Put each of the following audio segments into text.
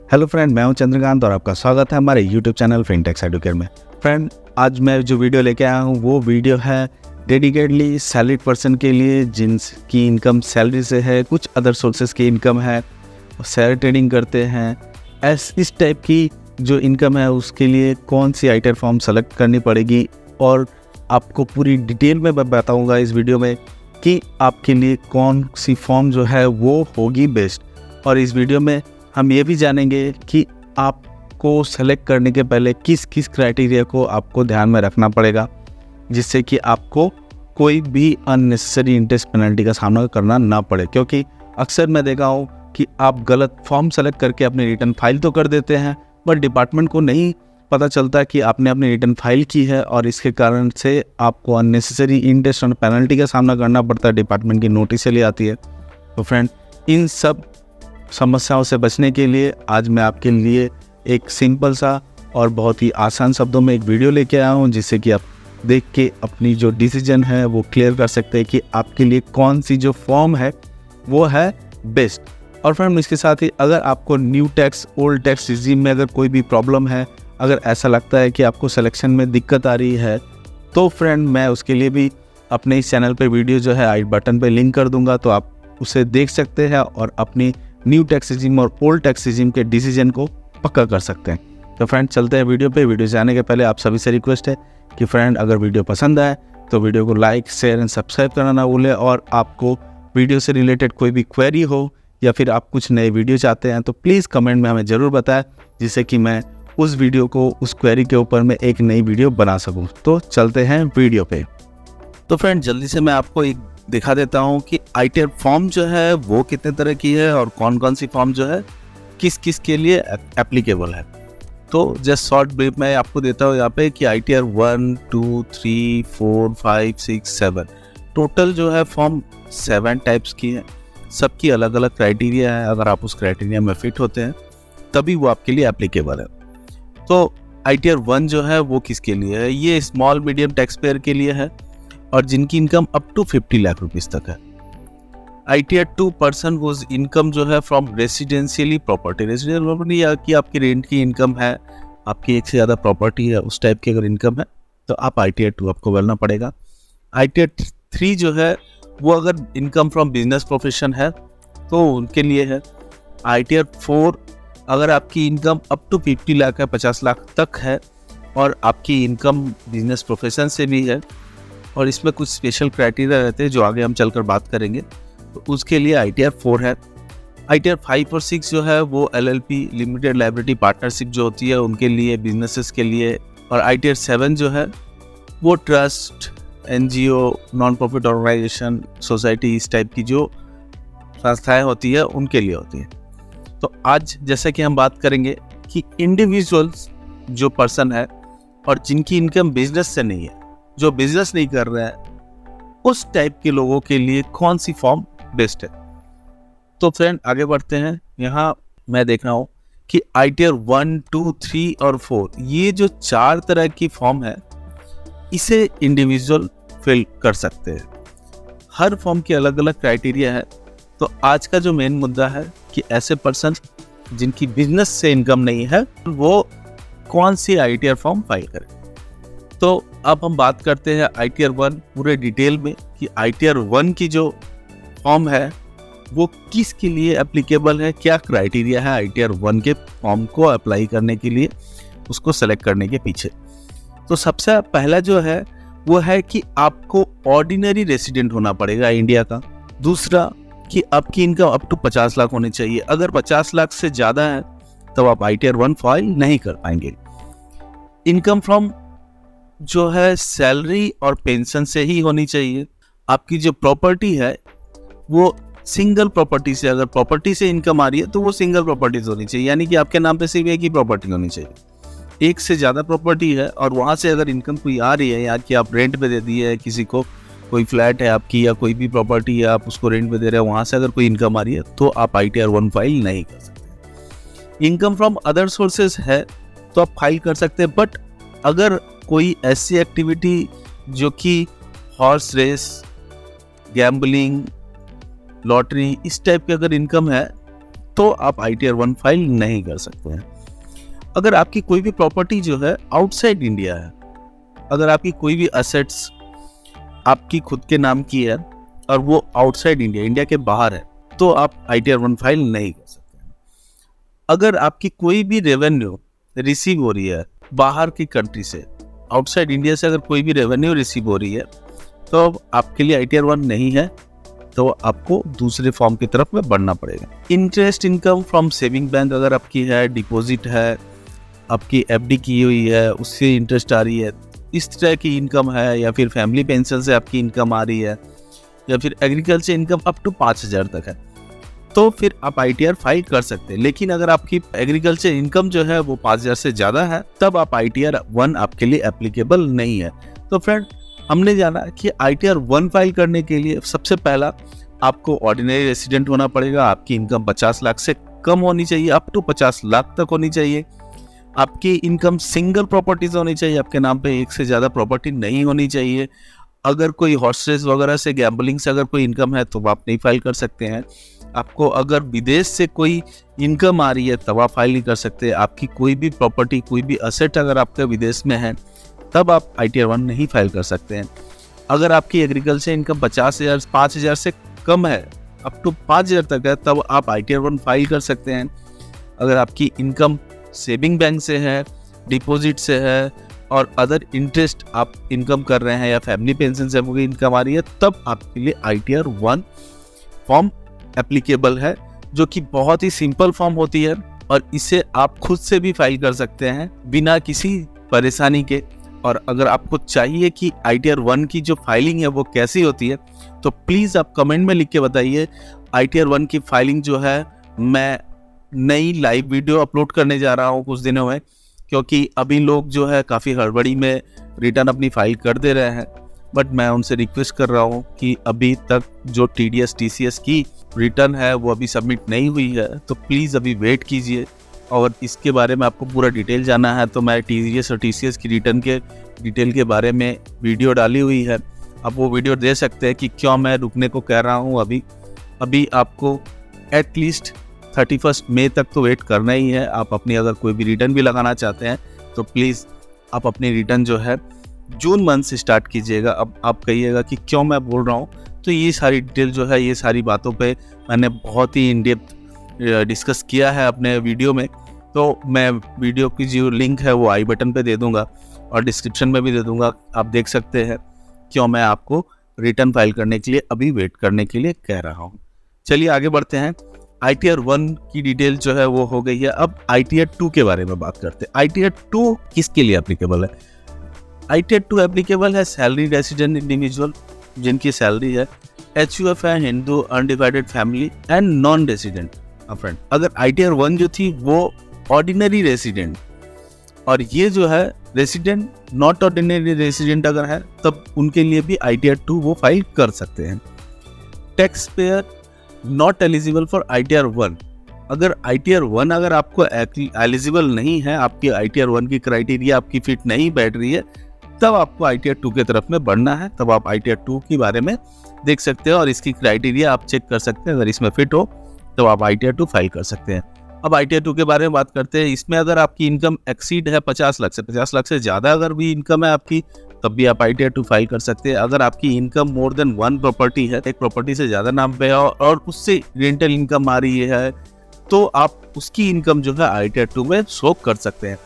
Hello friend, मैं हूं चंद्रकांत और आपका स्वागत है हमारे यूट्यूब चैनल फिनटेक्स एडुकेट में। फ्रेंड, आज मैं जो वीडियो लेके आया हूं वो वीडियो है डेडिकेटली सैलरीड पर्सन के लिए जिनकी इनकम सैलरी से है, कुछ अदर सोर्सेज की इनकम है, शेयर ट्रेडिंग करते हैं। इस टाइप की जो इनकम है उसके लिए कौन सी आईटीआर फॉर्म सेलेक्ट करनी पड़ेगी और आपको पूरी डिटेल में मैं बताऊँगा इस वीडियो में कि आपके लिए कौन सी फॉर्म जो है वो होगी बेस्ट। और इस वीडियो में हम ये भी जानेंगे कि आपको सेलेक्ट करने के पहले किस किस क्राइटेरिया को आपको ध्यान में रखना पड़ेगा, जिससे कि आपको कोई भी अननेसेसरी इंटरेस्ट पेनल्टी का सामना करना ना पड़े। क्योंकि अक्सर मैं देखा हूँ कि आप गलत फॉर्म सेलेक्ट करके अपनी रिटर्न फाइल तो कर देते हैं, बट डिपार्टमेंट को नहीं पता चलता कि आपने अपनी रिटर्न फाइल की है और इसके कारण से आपको अननेसेसरी इंटरेस्ट और पेनल्टी का सामना करना पड़ता है। डिपार्टमेंट की नोटिस चली आती है। तो फ्रेंड, इन सब समस्याओं से बचने के लिए आज मैं आपके लिए एक सिंपल सा और बहुत ही आसान शब्दों में एक वीडियो लेके आया हूँ, जिससे कि आप देख के अपनी जो डिसीजन है वो क्लियर कर सकते हैं कि आपके लिए कौन सी जो फॉर्म है वो है बेस्ट। और फ्रेंड, इसके साथ ही अगर आपको new tax old tax regime में अगर कोई भी प्रॉब्लम है, अगर ऐसा लगता है कि आपको सिलेक्शन में दिक्कत आ रही है, तो फ्रेंड मैं उसके लिए भी अपने इस चैनल पर वीडियो जो है आई बटन पर लिंक कर दूंगा, तो आप उसे देख सकते हैं और अपनी न्यू टैक्स रिजीम और ओल्ड टैक्स रिजीम के डिसीजन को पक्का कर सकते हैं। तो फ्रेंड, चलते हैं वीडियो पे। वीडियो जाने के पहले आप सभी से रिक्वेस्ट है कि फ्रेंड, अगर वीडियो पसंद आए तो वीडियो को लाइक, शेयर एंड सब्सक्राइब करना ना भूलें। और आपको वीडियो से रिलेटेड कोई भी क्वेरी हो या फिर आप कुछ नए वीडियो चाहते हैं तो प्लीज़ कमेंट में हमें ज़रूर बताएं, जिससे कि मैं उस वीडियो को, उस क्वेरी के ऊपर मैं एक नई वीडियो बना सकूँ। तो चलते हैं वीडियो पे। तो फ्रेंड, जल्दी से मैं आपको एक दिखा देता हूँ कि आईटीआर फॉर्म जो है वो कितने तरह की है और कौन कौन सी फॉर्म जो है किस किस के लिए एप्लीकेबल है। तो जस्ट शॉर्ट ब्रीफ मैं आपको देता हूँ यहाँ पे कि आईटीआर 1, 2, 3, 4, 5, 6, 7 टोटल जो है फॉर्म 7 टाइप्स की है। सबकी अलग अलग क्राइटेरिया है। अगर आप उस क्राइटेरिया में फिट होते हैं तभी वो आपके लिए एप्लीकेबल है। तो आईटीआर 1 जो है वो किसके लिए है? ये स्मॉल मीडियम टैक्स पेयर के लिए है और जिनकी income up to 50 lakh rupees तक है। आईटीआर 2 पर्सन हुज इनकम जो है from residentially property, residential property या कि आपकी रेंट की इनकम है, आपकी एक से ज़्यादा प्रॉपर्टी है, उस टाइप की अगर इनकम है तो आप आईटीआर 2 आपको भरना पड़ेगा। आईटीआर 3 जो है वो अगर इनकम फ्रॉम बिजनेस प्रोफेशन है तो उनके लिए है। आईटीआर 4 अगर आपकी इनकम अप टू 50 लाख है, 50 लाख तक है और आपकी इनकम बिजनेस प्रोफेशन से भी है और इसमें कुछ स्पेशल क्राइटेरिया रहते हैं जो आगे हम चलकर बात करेंगे, तो उसके लिए आईटीआर 4 है। आईटीआर 5 और 6 जो है वो एलएलपी, लिमिटेड लायबिलिटी पार्टनरशिप जो होती है उनके लिए, बिजनेसेस के लिए। और आईटीआर 7 जो है वो trust, NGO, non profit organisation, society, इस टाइप की जो संस्थाएं होती है उनके लिए होती है। तो आज जैसा कि हम बात करेंगे कि इंडिविजुअल्स जो पर्सन है और जिनकी इनकम बिजनेस से नहीं है, जो बिजनेस नहीं कर रहे हैं, उस टाइप के लोगों के लिए कौन सी फॉर्म बेस्ट है। तो फ्रेंड, आगे बढ़ते हैं। यहाँ मैं देख रहा हूँ कि आईटीआर 1, 2, 3 और 4 ये जो 4 तरह की फॉर्म है, इसे इंडिविजुअल फिल कर सकते हैं। हर फॉर्म की अलग अलग क्राइटेरिया है। तो आज का जो मेन मुद्दा है कि ऐसे पर्सन जिनकी बिजनेस से इनकम नहीं है वो कौन सी आईटीआर फॉर्म फाइल करें। तो अब हम बात करते हैं आईटीआर 1 पूरे डिटेल में कि आईटीआर 1 की जो फॉर्म है वो किसके लिए एप्लीकेबल है, क्या क्राइटेरिया है आईटीआर 1 के फॉर्म को अप्लाई करने के लिए, उसको सेलेक्ट करने के पीछे। तो सबसे पहला जो है वो है कि आपको ऑर्डिनरी रेसिडेंट होना पड़ेगा इंडिया का। दूसरा कि आपकी इनकम अप टू 50 लाख होनी चाहिए। अगर 50 लाख से ज़्यादा है तो आप आईटीआर 1 फाइल नहीं कर पाएंगे। इनकम फ्रॉम जो है सैलरी और पेंशन से ही होनी चाहिए। आपकी जो प्रॉपर्टी है वो सिंगल प्रॉपर्टी से, अगर प्रॉपर्टी से इनकम आ रही है तो वो सिंगल प्रॉपर्टी होनी चाहिए, यानी कि आपके नाम पे सिर्फ एक ही प्रॉपर्टी होनी चाहिए। एक से ज़्यादा प्रॉपर्टी है और वहाँ से अगर इनकम कोई आ रही है, या कि आप रेंट पे दे दिए है किसी को, कोई फ्लैट है आपकी या कोई भी प्रॉपर्टी है आप उसको रेंट पे दे रहे हैं, वहाँ से अगर कोई इनकम आ रही है तो आप आईटीआर 1 फाइल नहीं कर सकते। इनकम फ्रॉम अदर सोर्सेज है तो आप फाइल कर सकते हैं, बट अगर कोई ऐसी एक्टिविटी जो कि हॉर्स रेस, गैम्बलिंग, लॉटरी, इस टाइप की अगर इनकम है तो आप ITR 1 फाइल नहीं कर सकते हैं। अगर आपकी कोई भी प्रॉपर्टी जो है आउटसाइड इंडिया है, अगर आपकी कोई भी असेट्स आपकी खुद के नाम की है और वो आउटसाइड इंडिया के बाहर है, तो आप ITR 1 फाइल नहीं कर सकते हैं। अगर आपकी कोई भी रेवेन्यू रिसीव हो रही है बाहर की कंट्री से, आउटसाइड इंडिया से अगर कोई भी रेवेन्यू रिसीव हो रही है, तो आपके लिए ITR 1 नहीं है, तो आपको दूसरे फॉर्म की तरफ में बढ़ना पड़ेगा। Interest income from saving bank अगर आपकी है, डिपॉजिट है, आपकी FD की हुई है, उससे इंटरेस्ट आ रही है, इस तरह की इनकम है, या फिर फैमिली पेंशन से आपकी इनकम आ रही है, या फिर एग्रीकल्चर इनकम अप टू 5,000 तक है, तो फिर आप ITR फाइल कर सकते हैं। लेकिन अगर आपकी एग्रीकल्चर इनकम जो है वो 5,000 से ज़्यादा है, तब आप ITR 1 आपके लिए एप्लीकेबल नहीं है। तो फ्रेंड, हमने जाना कि ITR 1 फाइल करने के लिए सबसे पहला आपको ऑर्डिनरी रेसिडेंट होना पड़ेगा। आपकी इनकम 50 लाख से कम होनी चाहिए, अप टू 50 लाख तक होनी चाहिए। आपकी इनकम सिंगल प्रॉपर्टीज होनी चाहिए, आपके नाम पे एक से ज़्यादा प्रॉपर्टी नहीं होनी चाहिए। अगर कोई हॉर्स रेस वगैरह से, गैम्बलिंग से अगर कोई इनकम है तो आप नहीं फाइल कर सकते हैं। आपको अगर विदेश से कोई इनकम आ रही है तब आप फाइल नहीं कर सकते। आपकी कोई भी प्रॉपर्टी, कोई भी असेट अगर आपके विदेश में है, तब आप ITR 1 नहीं फाइल कर सकते हैं। अगर आपकी एग्रीकल्चर इनकम 50,000 5,000 से कम है, अप टू 5,000 तक है, तब आप ITR 1 फाइल कर सकते हैं। अगर आपकी इनकम सेविंग बैंक से है, डिपॉजिट से है और अदर इंटरेस्ट आप इनकम कर रहे हैं, या फैमिली पेंशन से आपको इनकम आ रही है, तब आपके लिए ITR 1 फॉर्म एप्लीकेबल है, जो कि बहुत ही सिंपल फॉर्म होती है और इसे आप खुद से भी फाइल कर सकते हैं बिना किसी परेशानी के। और अगर आपको चाहिए कि ITR 1 की जो फाइलिंग है वो कैसी होती है, तो प्लीज़ आप कमेंट में लिख के बताइए। ITR 1 की फाइलिंग जो है, मैं नई लाइव वीडियो अपलोड करने जा रहा हूँ कुछ दिनों में, क्योंकि अभी लोग जो है काफ़ी हड़बड़ी में रिटर्न अपनी फाइल कर दे रहे हैं। बट मैं उनसे रिक्वेस्ट कर रहा हूँ कि अभी तक जो TDS TCS की रिटर्न है वो अभी सबमिट नहीं हुई है, तो प्लीज़ अभी वेट कीजिए। और इसके बारे में आपको पूरा डिटेल जानना है तो मैं TDS और TCS की रिटर्न के डिटेल के बारे में वीडियो डाली हुई है, आप वो वीडियो दे सकते हैं कि क्यों मैं रुकने को कह रहा हूँ। अभी आपको एटलीस्ट 31 मई तक तो वेट करना ही है। आप अपनी अगर कोई भी रिटर्न भी लगाना चाहते हैं तो प्लीज़ आप अपनी रिटर्न जो है जून मंथ से स्टार्ट कीजिएगा। अब आप कहिएगा कि क्यों मैं बोल रहा हूँ, तो ये सारी डिटेल जो है, ये सारी बातों पे मैंने बहुत ही इन डेप्थ डिस्कस किया है अपने वीडियो में। तो मैं वीडियो की जो लिंक है वो आई बटन पे दे दूंगा और डिस्क्रिप्शन में भी दे दूंगा, आप देख सकते हैं क्यों मैं आपको रिटर्न फाइल करने के लिए अभी वेट करने के लिए कह रहा हूँ। चलिए आगे बढ़ते हैं। ITR 1 की डिटेल जो है वो हो गई है। अब ITR 2 के बारे में बात करते हैं। ITR 2 किसके लिए एप्लीकेबल है? ITR 2 एप्लीकेबल है सैलरी रेसिडेंट इंडिविजुअल जिनकी सैलरी है, HUF है, Hindu undivided family and non resident. Friend, अगर ITR 1 जो थी वो ऑर्डिनरी रेसिडेंट, और ये जो है रेसिडेंट नॉट ऑर्डिनरी रेसिडेंट अगर है, तब उनके लिए भी ITR 2 वो फाइल कर सकते हैं। Tax payer not eligible for ITR 1, अगर ITR 1 अगर आपको एलिजिबल नहीं है, आपकी ITR 1 की क्राइटेरिया आपकी फिट नहीं बैठ रही है, तब आपको ITR 2 की तरफ में बढ़ना है। तब आप ITR 2 के बारे में देख सकते हैं और इसकी क्राइटेरिया आप चेक कर सकते हैं। अगर इसमें फिट हो तो आप ITR 2 फाइल कर सकते हैं। अब ITR 2 के बारे में बात करते हैं। इसमें अगर आपकी इनकम एक्सीड है 50 लाख से ज़्यादा अगर भी इनकम है आपकी, तब भी आप ITR 2 फाइल कर सकते हैं। अगर आपकी इनकम मोर देन 1 प्रॉपर्टी है, एक प्रॉपर्टी से ज़्यादा नाम पे है और उससे रेंटल इनकम आ रही है, तो आप उसकी इनकम जो है ITR 2 में शो कर सकते हैं।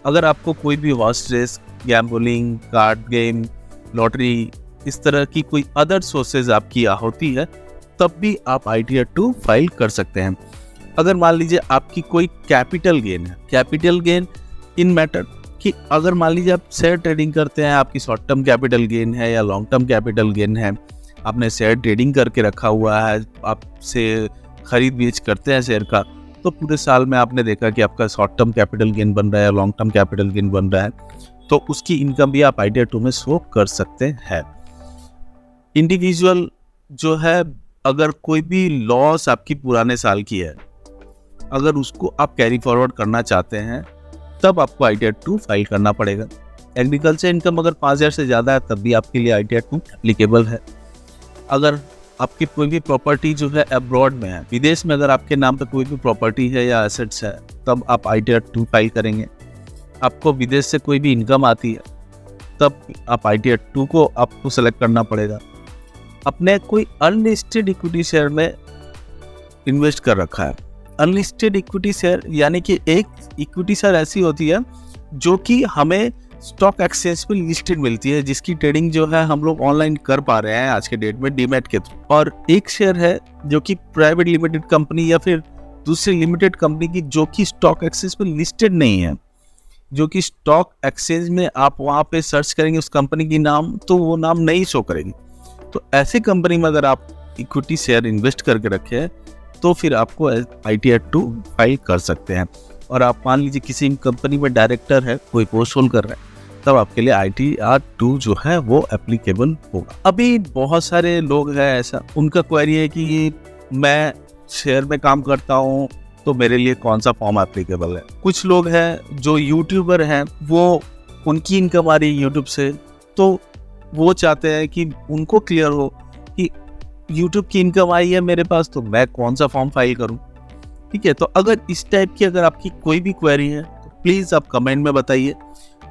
अगर आपको कोई भी horse race, gambling, card game, lottery, इस तरह की कोई अदर सोर्सेज आपकी होती है, तब भी आप ITR 2 फाइल कर सकते हैं। अगर मान लीजिए आपकी कोई कैपिटल गेन है, कैपिटल गेन इन मैटर कि अगर मान लीजिए आप शेयर ट्रेडिंग करते हैं, आपकी शॉर्ट टर्म कैपिटल गेन है या लॉन्ग टर्म कैपिटल गेन है, आपने शेयर ट्रेडिंग करके रखा हुआ है, आपसे खरीद बेच करते हैं शेयर का, तो पूरे साल में आपने देखा कि आपका शॉर्ट टर्म कैपिटल गेन बन रहा है, लॉन्ग टर्म कैपिटल गेन बन रहा है, तो उसकी इनकम भी आप ITR 2 में शो कर सकते हैं। इंडिविजुअल जो है, अगर कोई भी लॉस आपकी पुराने साल की है, अगर उसको आप कैरी फॉरवर्ड करना चाहते हैं, तब आपको ITR 2 फाइल करना पड़ेगा। एग्रीकल्चर इनकम अगर 5,000 से ज़्यादा है, तब भी आपके लिए ITR 2 एप्लीकेबल है। अगर आपकी कोई भी प्रॉपर्टी जो है अब्रॉड में है, विदेश में अगर आपके नाम पे कोई भी प्रॉपर्टी है या एसेट्स है, तब आप ITR 2 फाइल करेंगे। आपको विदेश से कोई भी इनकम आती है तब आप ITR 2 को आपको सेलेक्ट करना पड़ेगा। अपने कोई अनलिस्टेड इक्विटी शेयर में इन्वेस्ट कर रखा है। अनलिस्टेड इक्विटी शेयर यानी कि एक इक्विटी शेयर ऐसी होती है जो कि हमें स्टॉक एक्सचेंज पे लिस्टेड मिलती है, जिसकी ट्रेडिंग जो है हम लोग ऑनलाइन कर पा रहे हैं आज के डेट में डीमैट के थ्रू। और एक शेयर है जो कि प्राइवेट लिमिटेड कंपनी या फिर दूसरी लिमिटेड कंपनी की, जो कि स्टॉक एक्सचेंज पे लिस्टेड नहीं है, जो कि स्टॉक एक्सचेंज में आप वहाँ पे सर्च करेंगे उस कंपनी की नाम तो वो नाम नहीं शो करेगी। तो ऐसी कंपनी में अगर आप इक्विटी शेयर इन्वेस्ट करके रखे हैं तो फिर आपको ITR 2 फाइल कर सकते हैं। और आप मान लीजिए किसी कंपनी में डायरेक्टर है, कोई पोस्ट होल्ड कर रहा है, तब आपके लिए ITR 2 जो है वो एप्लीकेबल होगा। अभी बहुत सारे लोग हैं ऐसा, उनका क्वेरी है कि मैं शेयर में काम करता हूँ तो मेरे लिए कौन सा फॉर्म एप्लीकेबल है। कुछ लोग हैं जो यूट्यूबर हैं, वो उनकी इनकम आ रही है यूट्यूब से, तो वो चाहते हैं कि उनको क्लियर हो कि यूट्यूब की इनकम आई है मेरे पास तो मैं कौन सा फॉर्म फाइल करूं। ठीक है, तो अगर इस टाइप की अगर आपकी कोई भी क्वेरी है तो प्लीज़ आप कमेंट में बताइए।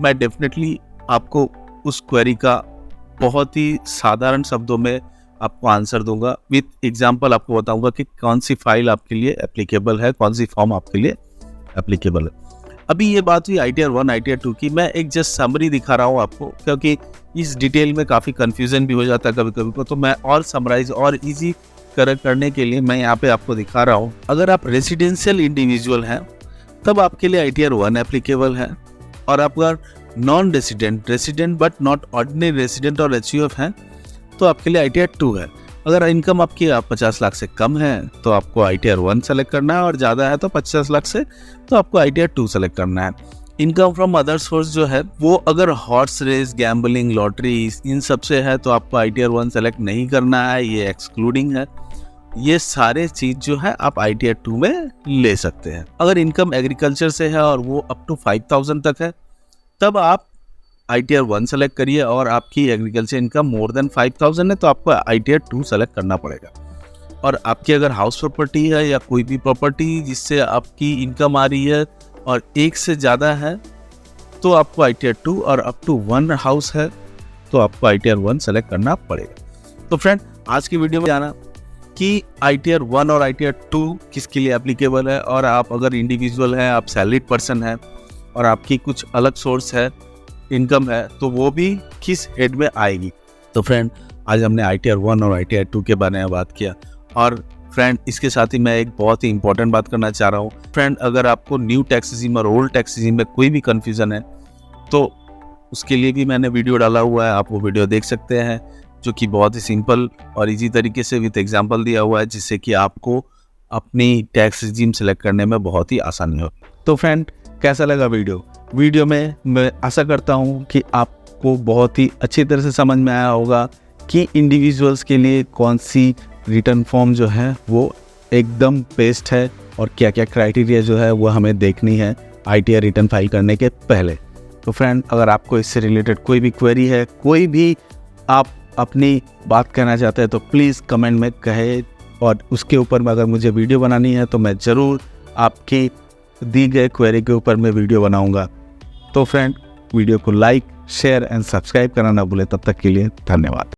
मैं डेफिनेटली आपको उस क्वेरी का बहुत ही साधारण शब्दों में आपको आंसर दूंगा। विथ एग्जांपल आपको बताऊंगा कि कौन सी फाइल आपके लिए एप्लीकेबल है, कौन सी फॉर्म आपके लिए एप्लीकेबल है। अभी ये बात हुई ITR 1 ITR 2 की, मैं एक जस्ट समरी दिखा रहा हूँ आपको, क्योंकि इस डिटेल में काफ़ी कन्फ्यूजन भी हो जाता है कभी कभी को, तो मैं और समराइज और इजी करने के लिए मैं यहाँ पे आपको दिखा रहा हूँ। अगर आप रेसिडेंशियल इंडिविजुअल हैं तब आपके लिए ITR 1 एप्लीकेबल है, और आप अगर non resident but not ordinary resident और HUF हैं तो आपके लिए ITR 2 है। अगर इनकम आपकी 50 लाख से कम है तो आपको ITR 1 सेलेक्ट करना है, और ज़्यादा है तो 50 लाख से तो आपको ITR 2 सेलेक्ट करना है। इनकम फ्रॉम अदर सोर्स जो है वो अगर हॉर्स रेस, गैम्बलिंग, लॉटरी, इन सब से है तो आपको ITR 1 सेलेक्ट नहीं करना है, ये एक्सक्लूडिंग है। ये सारे चीज़ जो है आप ITR 2 में ले सकते हैं। अगर इनकम एग्रीकल्चर से है और वो अप टू 5,000 तक है तब आप ITR 1 सेलेक्ट करिए, और आपकी एग्रीकल्चर इनकम मोर देन 5,000 है तो आपको ITR 2 सेलेक्ट करना पड़ेगा। और आपकी अगर हाउस प्रॉपर्टी है या कोई भी प्रॉपर्टी जिससे आपकी इनकम आ रही है और एक से ज़्यादा है तो आपको ITR 2, और अप टू 1 हाउस है तो आपको ITR 1 सेलेक्ट करना पड़ेगा। तो फ्रेंड, आज की वीडियो में जाना कि ITR 1 और ITR 2 किसके लिए एप्लीकेबल है, और आप अगर इंडिविजुअल हैं, आप सैलरीड पर्सन हैं और आपकी कुछ अलग सोर्स है, इनकम है, तो वो भी किस हेड में आएगी। तो फ्रेंड, आज हमने ITR 1 और ITR 2 के बारे में बात किया। और फ्रेंड, इसके साथ ही मैं एक बहुत ही इंपॉर्टेंट बात करना चाह रहा हूँ। फ्रेंड, अगर आपको न्यू टैक्स रेजिम और ओल्ड टैक्स रेजिम में कोई भी कन्फ्यूज़न है तो उसके लिए भी मैंने वीडियो डाला हुआ है, आप वो वीडियो देख सकते हैं, जो कि बहुत ही सिंपल और इजी तरीके से विद एग्जांपल दिया हुआ है, जिससे कि आपको अपनी टैक्स रेजिम सेलेक्ट करने में बहुत ही आसानी हो। तो फ्रेंड, कैसा लगा वीडियो में मैं आशा करता हूँ कि आपको बहुत ही अच्छी तरह से समझ में आया होगा कि इंडिविजुअल्स के लिए कौन सी रिटर्न फॉर्म जो है वो एकदम बेस्ट है, और क्या क्या क्राइटेरिया जो है वो हमें देखनी है ITR रिटर्न फाइल करने के पहले। तो फ्रेंड, अगर आपको इससे रिलेटेड कोई भी क्वेरी है, कोई भी आप अपनी बात कहना चाहते हैं तो प्लीज़ कमेंट में कहे, और उसके ऊपर में अगर मुझे वीडियो बनानी है तो मैं ज़रूर आपकी दी गए क्वेरी के ऊपर मैं वीडियो बनाऊंगा। तो फ्रेंड, वीडियो को लाइक, शेयर एंड सब्सक्राइब करना ना भूलें। तब तक के लिए धन्यवाद।